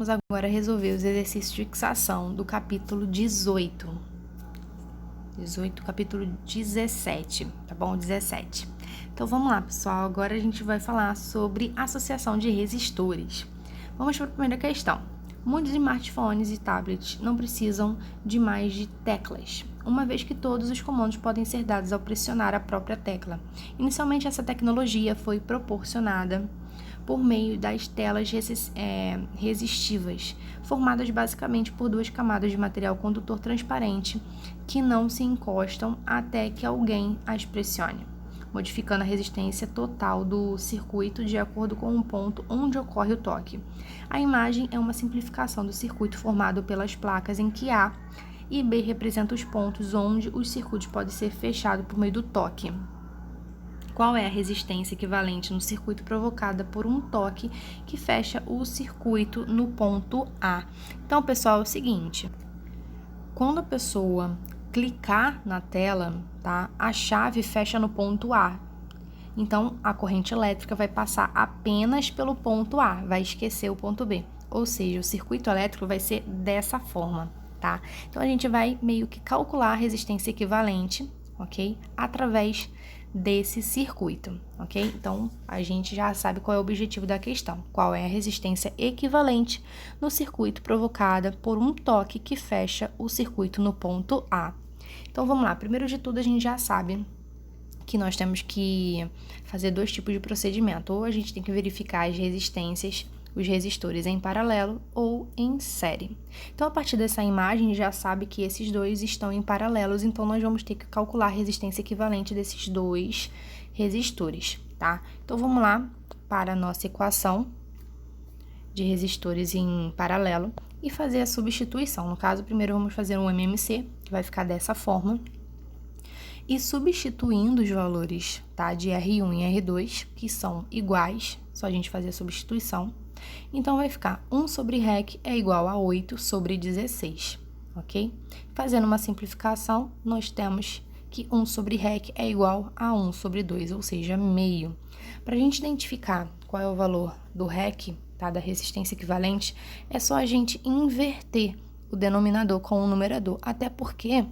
Vamos agora resolver os exercícios de fixação do capítulo 18. Capítulo 17, tá bom? 17. Então, vamos lá, pessoal. Agora a gente vai falar sobre associação de resistores. Vamos para a primeira questão. Muitos smartphones e tablets não precisam de mais de teclas, uma vez que todos os comandos podem ser dados ao pressionar a própria tecla. Inicialmente, essa tecnologia foi proporcionada por meio das telas resistivas, formadas basicamente por duas camadas de material condutor transparente que não se encostam até que alguém as pressione, modificando a resistência total do circuito de acordo com o ponto onde ocorre o toque. A imagem é uma simplificação do circuito formado pelas placas em que A e B representam os pontos onde os circuitos podem ser fechados por meio do toque. Qual é a resistência equivalente no circuito provocada por um toque que fecha o circuito no ponto A? Então, pessoal, é o seguinte, quando a pessoa clicar na tela, tá, a chave fecha no ponto A. Então, a corrente elétrica vai passar apenas pelo ponto A, vai esquecer o ponto B. Ou seja, o circuito elétrico vai ser dessa forma, tá? Então, a gente vai meio que calcular a resistência equivalente, ok? Através desse circuito, ok? Então, a gente já sabe qual é o objetivo da questão. Qual é a resistência equivalente no circuito provocada por um toque que fecha o circuito no ponto A. Então, vamos lá. Primeiro de tudo, a gente já sabe que nós temos que fazer dois tipos de procedimento. Ou a gente tem que verificar as resistências, os resistores em paralelo ou em série. Então, a partir dessa imagem, já sabe que esses dois estão em paralelos, então nós vamos ter que calcular a resistência equivalente desses dois resistores, tá? Então, vamos lá para a nossa equação de resistores em paralelo e fazer a substituição. No caso, primeiro vamos fazer um MMC, que vai ficar dessa forma. E substituindo os valores, tá, de R1 e R2, que são iguais, só a gente fazer a substituição. Então, vai ficar 1 sobre REC é igual a 8 sobre 16, ok? Fazendo uma simplificação, nós temos que 1 sobre REC é igual a 1 sobre 2, ou seja, meio. Para a gente identificar qual é o valor do REC, tá, da resistência equivalente, é só a gente inverter o denominador com o numerador, até porque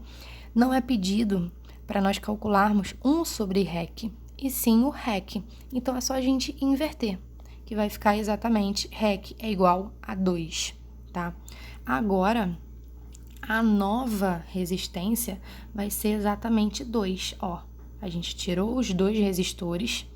não é pedido para nós calcularmos 1 sobre REC, e sim o REC. Então, é só a gente inverter, que vai ficar exatamente REC é igual a 2, tá? Agora, a nova resistência vai ser exatamente 2, ó. A gente tirou os dois resistores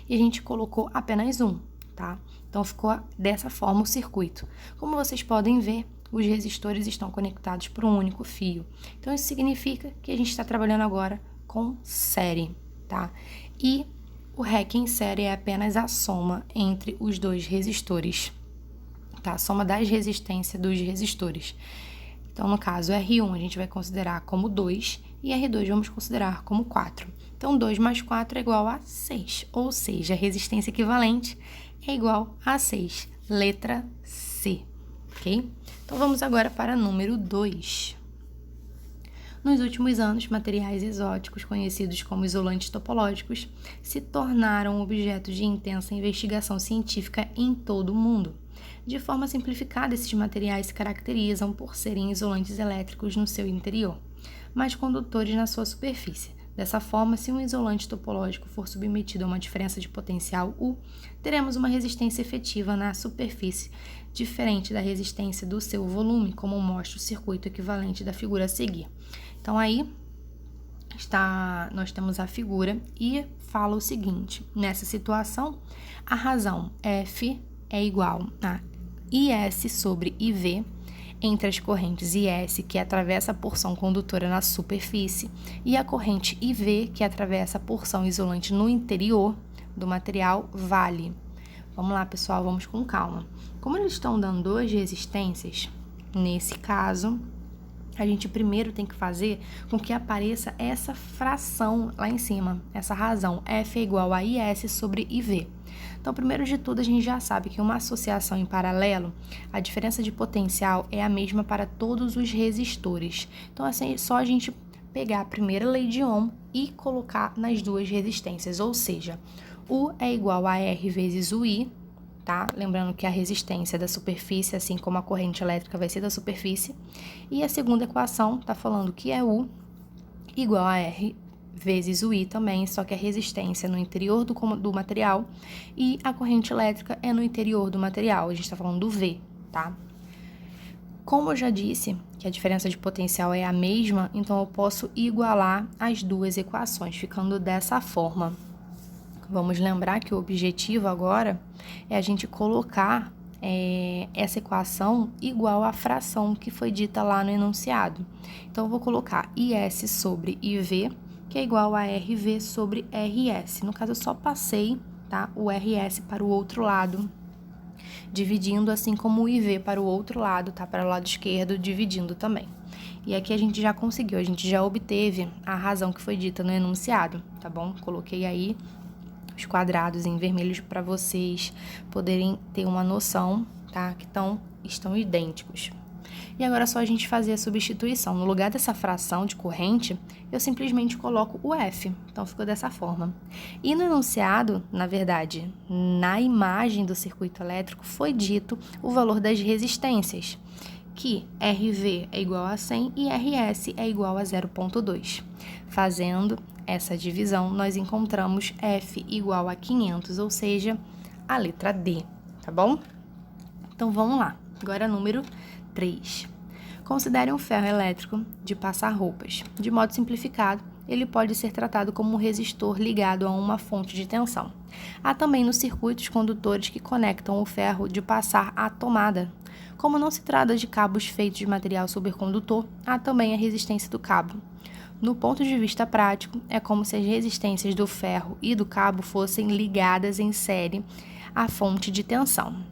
e a gente colocou apenas um, tá? Então, ficou dessa forma o circuito. Como vocês podem ver, os resistores estão conectados por um único fio. Então, isso significa que a gente está trabalhando agora com série, tá? E o REC em série é apenas a soma entre os dois resistores, tá? A soma das resistências dos resistores. Então, no caso, R1 a gente vai considerar como 2 e R2 vamos considerar como 4. Então, 2 mais 4 é igual a 6, ou seja, a resistência equivalente é igual a 6, letra C, ok? Então, vamos agora para número 2. Nos últimos anos, materiais exóticos, conhecidos como isolantes topológicos, se tornaram objeto de intensa investigação científica em todo o mundo. De forma simplificada, esses materiais se caracterizam por serem isolantes elétricos no seu interior, mas condutores na sua superfície. Dessa forma, se um isolante topológico for submetido a uma diferença de potencial U, teremos uma resistência efetiva na superfície diferente da resistência do seu volume, como mostra o circuito equivalente da figura a seguir. Então, aí nós temos a figura e fala o seguinte: nessa situação, a razão F é igual a IS sobre IV entre as correntes IS, que atravessa a porção condutora na superfície, e a corrente IV, que atravessa a porção isolante no interior do material, vale. Vamos lá, pessoal, vamos com calma. Como eles estão dando duas resistências, nesse caso, a gente primeiro tem que fazer com que apareça essa fração lá em cima, essa razão, F é igual a IS sobre IV. Então, primeiro de tudo, a gente já sabe que uma associação em paralelo, a diferença de potencial é a mesma para todos os resistores. Então, assim, é só a gente pegar a primeira lei de Ohm e colocar nas duas resistências, ou seja, U é igual a R vezes o I, tá? Lembrando que a resistência é da superfície, assim como a corrente elétrica vai ser da superfície. E a segunda equação tá falando que é U igual a R vezes o I também, só que a resistência é no interior do material e a corrente elétrica é no interior do material. A gente tá falando do V, tá? Como eu já disse que a diferença de potencial é a mesma, então eu posso igualar as duas equações, ficando dessa forma. Vamos lembrar que o objetivo agora é a gente colocar essa equação igual à fração que foi dita lá no enunciado. Então, eu vou colocar IS sobre IV, que é igual a RV sobre RS. No caso, eu só passei, tá, o RS para o outro lado, dividindo, assim como o IV para o outro lado, tá, para o lado esquerdo, dividindo também. E aqui a gente já conseguiu, a gente já obteve a razão que foi dita no enunciado, tá bom? Coloquei aí os quadrados em vermelho para vocês poderem ter uma noção, tá? Que estão idênticos. E agora é só a gente fazer a substituição. No lugar dessa fração de corrente, eu simplesmente coloco o F. Então, ficou dessa forma. E no enunciado, na verdade, na imagem do circuito elétrico, foi dito o valor das resistências, que RV é igual a 100 e RS é igual a 0,2. Fazendo essa divisão, nós encontramos F igual a 500, ou seja, a letra D, tá bom? Então, vamos lá. Agora, número 3. Considere um ferro elétrico de passar roupas. De modo simplificado, ele pode ser tratado como um resistor ligado a uma fonte de tensão. Há também no circuito os condutores que conectam o ferro de passar à tomada. Como não se trata de cabos feitos de material supercondutor, há também a resistência do cabo. No ponto de vista prático, é como se as resistências do ferro e do cabo fossem ligadas em série à fonte de tensão.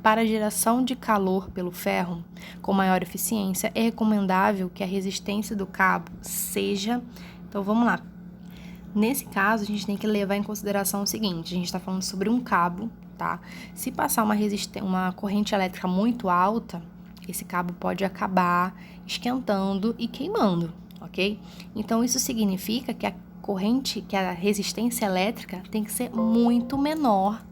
Para a geração de calor pelo ferro, com maior eficiência, é recomendável que a resistência do cabo seja... Então, vamos lá. Nesse caso, a gente tem que levar em consideração o seguinte, a gente está falando sobre um cabo, tá? Se passar uma corrente elétrica muito alta, esse cabo pode acabar esquentando e queimando, ok? Então, isso significa que a resistência elétrica tem que ser muito menor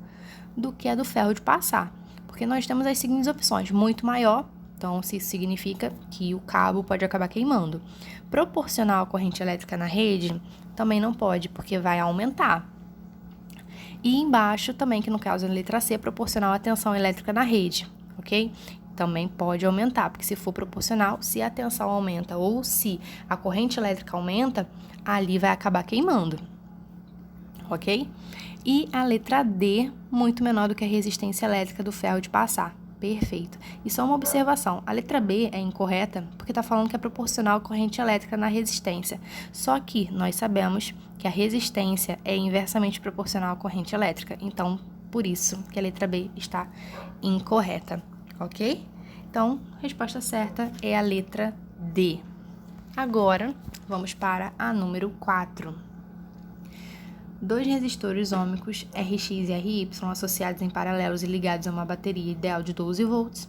do que a do ferro de passar. Porque nós temos as seguintes opções, muito maior, então isso significa que o cabo pode acabar queimando. Proporcional à corrente elétrica na rede, também não pode, porque vai aumentar. E embaixo também, que no caso é a letra C, proporcional à tensão elétrica na rede, ok? Também pode aumentar, porque se for proporcional, se a tensão aumenta ou se a corrente elétrica aumenta, ali vai acabar queimando, ok? E a letra D, muito menor do que a resistência elétrica do ferro de passar. Perfeito. E só uma observação, a letra B é incorreta porque está falando que é proporcional à corrente elétrica na resistência. Só que nós sabemos que a resistência é inversamente proporcional à corrente elétrica. Então, por isso que a letra B está incorreta, ok? Então, a resposta certa é a letra D. Agora, vamos para a número 4. Dois resistores ômicos Rx e Ry associados em paralelos e ligados a uma bateria ideal de 12 volts.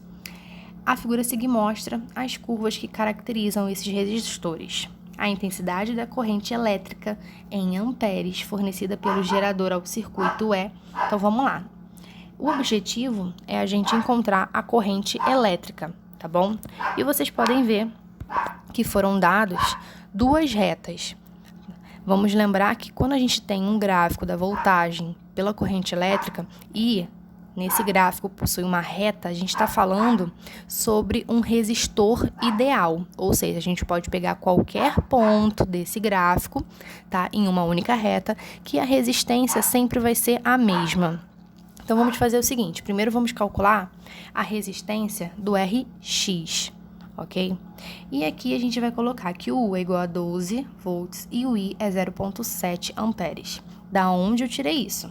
A figura a seguir mostra as curvas que caracterizam esses resistores. A intensidade da corrente elétrica em amperes fornecida pelo gerador ao circuito é... Então, vamos lá. O objetivo é a gente encontrar a corrente elétrica, tá bom? E vocês podem ver que foram dados duas retas. Vamos lembrar que quando a gente tem um gráfico da voltagem pela corrente elétrica e nesse gráfico possui uma reta, a gente está falando sobre um resistor ideal. Ou seja, a gente pode pegar qualquer ponto desse gráfico, tá, em uma única reta, que a resistência sempre vai ser a mesma. Então, vamos fazer o seguinte. Primeiro, vamos calcular a resistência do Rx. Ok? E aqui a gente vai colocar que o U é igual a 12 volts e o I é 0,7 amperes. Da onde eu tirei isso?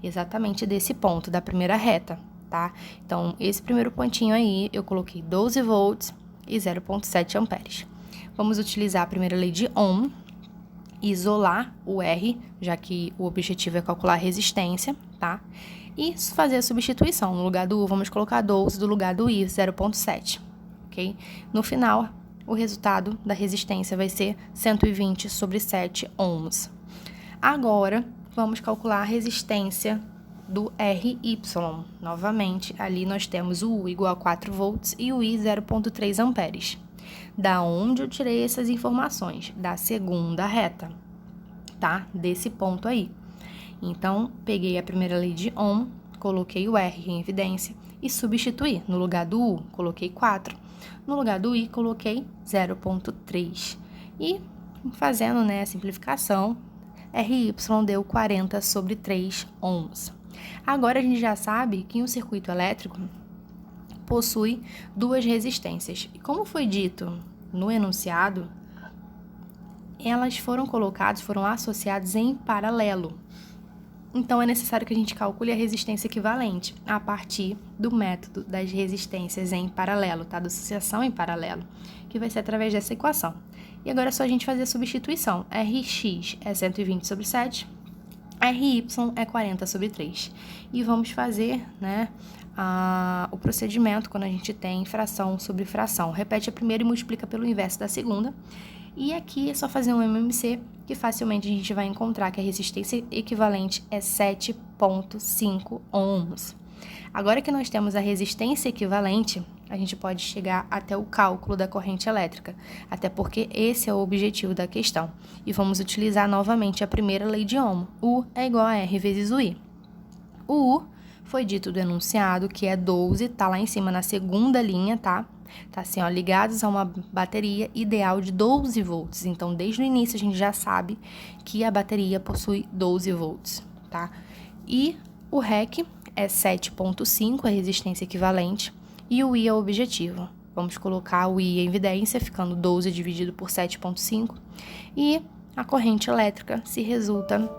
Exatamente desse ponto, da primeira reta, tá? Então, esse primeiro pontinho aí, eu coloquei 12 volts e 0,7 amperes. Vamos utilizar a primeira lei de Ohm, isolar o R, já que o objetivo é calcular a resistência, tá? E fazer a substituição. No lugar do U, vamos colocar 12, do lugar do I, 0,7. Okay? No final, o resultado da resistência vai ser 120 sobre 7 ohms. Agora, vamos calcular a resistência do RY. Novamente, ali nós temos o U igual a 4 volts e o I 0,3 amperes. Da onde eu tirei essas informações? Da segunda reta, tá? Desse ponto aí. Então, peguei a primeira lei de Ohm, coloquei o R em evidência e substituí. No lugar do U, coloquei 4. No lugar do I, coloquei 0,3. E, fazendo, né, a simplificação, RY deu 40 sobre 3 ohms. Agora, a gente já sabe que um circuito elétrico possui duas resistências. E como foi dito no enunciado, elas foram associadas em paralelo. Então, é necessário que a gente calcule a resistência equivalente a partir do método das resistências em paralelo, tá? Da associação em paralelo, que vai ser através dessa equação. E agora é só a gente fazer a substituição. Rx é 120 sobre 7, Ry é 40 sobre 3. E vamos fazer, né, o procedimento quando a gente tem fração sobre fração. Repete a primeira e multiplica pelo inverso da segunda. E aqui é só fazer um MMC, que facilmente a gente vai encontrar que a resistência equivalente é 7,5 ohms. Agora que nós temos a resistência equivalente, a gente pode chegar até o cálculo da corrente elétrica, até porque esse é o objetivo da questão. E vamos utilizar novamente a primeira lei de Ohm. U é igual a R vezes o I. O U foi dito do enunciado, que é 12, tá lá em cima na segunda linha, tá? Tá assim, ó, ligados a uma bateria ideal de 12 volts. Então, desde o início, a gente já sabe que a bateria possui 12 volts, tá? E o REC é 7,5, a resistência equivalente, e o I é o objetivo. Vamos colocar o I em evidência, ficando 12 dividido por 7,5, e a corrente elétrica se resulta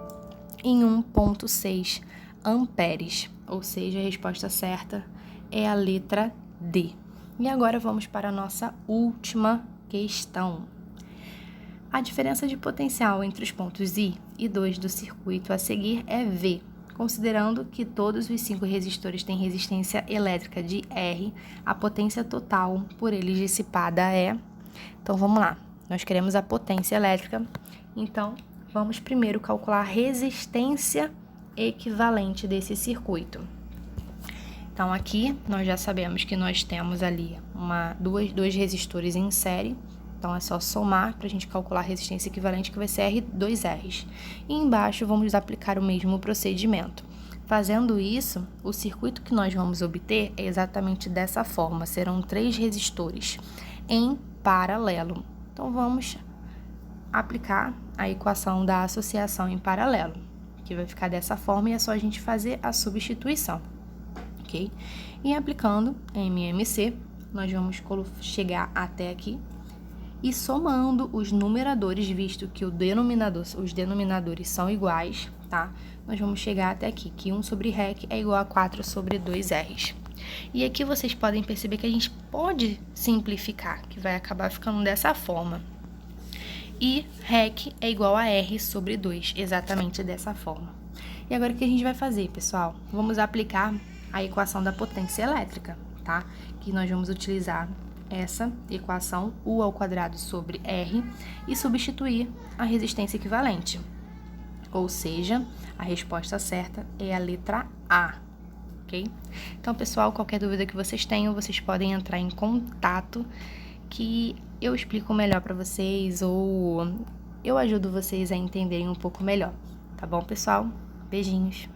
em 1,6 amperes, ou seja, a resposta certa é a letra D. E agora vamos para a nossa última questão. A diferença de potencial entre os pontos I e 2 do circuito a seguir é V. Considerando que todos os 5 resistores têm resistência elétrica de R, a potência total por eles dissipada é... Então, vamos lá. Nós queremos a potência elétrica, então vamos primeiro calcular a resistência equivalente desse circuito. Então, aqui nós já sabemos que nós temos ali dois resistores em série. Então, é só somar para a gente calcular a resistência equivalente, que vai ser R2Rs. E embaixo vamos aplicar o mesmo procedimento. Fazendo isso, o circuito que nós vamos obter é exatamente dessa forma. Serão 3 resistores em paralelo. Então, vamos aplicar a equação da associação em paralelo, que vai ficar dessa forma, e é só a gente fazer a substituição. Okay? E aplicando MMC, nós vamos chegar até aqui e somando os numeradores, visto que os denominadores são iguais, tá? Nós vamos chegar até aqui, que 1 sobre REC é igual a 4 sobre 2Rs. E aqui vocês podem perceber que a gente pode simplificar, que vai acabar ficando dessa forma. E REC é igual a R sobre 2, exatamente dessa forma. E agora o que a gente vai fazer, pessoal? Vamos aplicar a equação da potência elétrica, tá? Que nós vamos utilizar essa equação, U ao quadrado sobre R, e substituir a resistência equivalente. Ou seja, a resposta certa é a letra A, ok? Então, pessoal, qualquer dúvida que vocês tenham, vocês podem entrar em contato, que eu explico melhor para vocês, ou eu ajudo vocês a entenderem um pouco melhor, tá bom, pessoal? Beijinhos!